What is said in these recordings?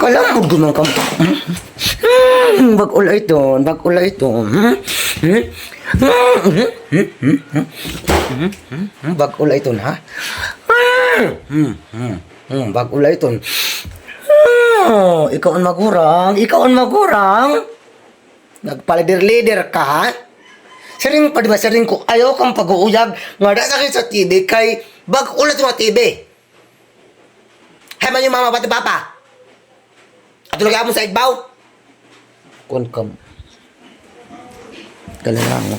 Kalamod ko ng kampo. Bag-ulay ito. Bag-ulay ito. Bag-ulay ito na. Bag-ulay ito. Ikaw ang magurang. Ikaw ang magurang. Nagpalider-lider ka, ha? Saring pa, diba? Saring ko, ayaw kang pag-uuyag. Nga sakit sa TV kay bag-ulay ito mga TV. Hay man yung mama pati papa. At tulog mo sa igbaw. Kuan kam. Kalalang mo.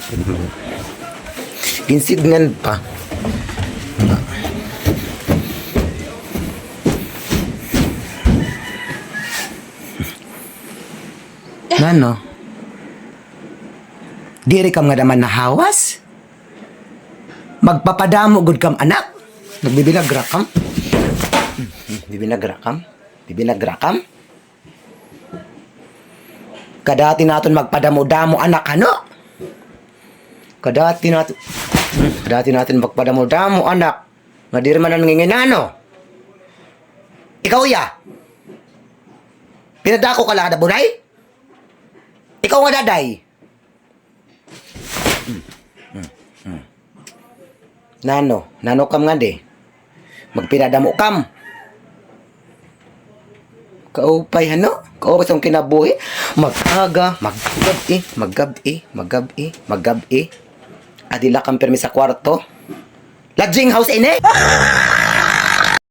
Ginsignan pa. Nano? Diri kam nga naman nahawas? Magpapadamo gud kam anak? Nagbibinagra kam? Bibinagra kam? Bibinagra kam? Kadati natin magpadamo-damo anak ano? Kadati natin magpadamo-damo anak. Nga di rin man nanginginano. Ikaw ya? Pinadako ka lang na bunay? Ikaw nga daday? Nano kam nga di. Magpinadamo kam. Kaupay ano? Kaupay sa kinabuhi. Mag-aga, magabi. Adila kang permi sa kwarto. Lodging house ini.